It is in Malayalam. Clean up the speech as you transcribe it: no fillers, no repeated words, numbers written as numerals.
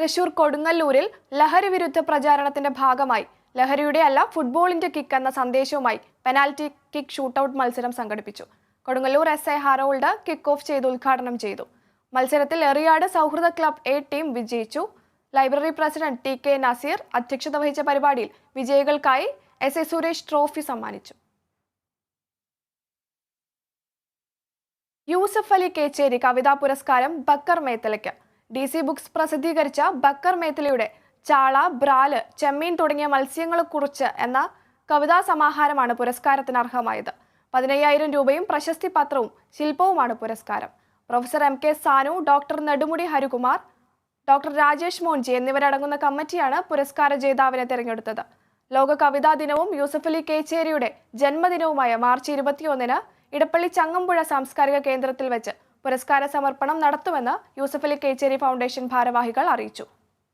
തൃശൂർ കൊടുങ്ങല്ലൂരിൽ ലഹരി വിരുദ്ധ പ്രചാരണത്തിന്റെ ഭാഗമായി ലഹരിയുടെ അല്ല ഫുട്ബോളിന്റെ കിക്ക് എന്ന സന്ദേശവുമായി പെനാൽറ്റി കിക്ക് ഷൂട്ടൌട്ട് മത്സരം സംഘടിപ്പിച്ചു. Kodungallur SI Harold kick off ചെയ്ത് ഉദ്ഘാടനം ചെയ്തു. മത്സരത്തിൽ എറിയാട് സൗഹൃദ ക്ലബ് A ടീം വിജയിച്ചു. ലൈബ്രറി പ്രസിഡന്റ് TK നസീർ അധ്യക്ഷത വഹിച്ച പരിപാടിയിൽ വിജയികൾക്കായി SI സുരേഷ് ട്രോഫി സമ്മാനിച്ചു. യൂസഫ് അലി കേച്ചേരി കവിതാ പുരസ്കാരം ബക്കർ മേത്തലയ്ക്ക്. DC ബുക്സ് പ്രസിദ്ധീകരിച്ച ബക്കർ മേത്തലയുടെ ചാള, ബ്രാല്, ചെമ്മീൻ തുടങ്ങിയ മത്സ്യങ്ങളെക്കുറിച്ച് എന്ന കവിതാ സമാഹാരമാണ് പുരസ്കാരത്തിന് അർഹമായത്. 15,000 രൂപയും പ്രശസ്തി പത്രവും ശില്പവുമാണ് പുരസ്കാരം. Professor MK Sanu, doctor Nedumudi Harikumar, doctor Rajesh Monji എന്നിവരടങ്ങുന്ന കമ്മിറ്റിയാണ് പുരസ്കാര ജേതാവിനെ തിരഞ്ഞെടുത്തത്. ലോക കവിതാ ദിനവും യൂസഫ് അലി കേച്ചേരിയുടെ ജന്മദിനവുമായ മാർച്ച് 21-ന് ഇടപ്പള്ളി ചങ്ങമ്പുഴ സാംസ്കാരിക കേന്ദ്രത്തിൽ വെച്ച് പുരസ്കാര സമർപ്പണം നടത്തുമെന്ന് യൂസഫ് അലി കേച്ചേരി ഫൗണ്ടേഷൻ ഭാരവാഹികൾ അറിയിച്ചു.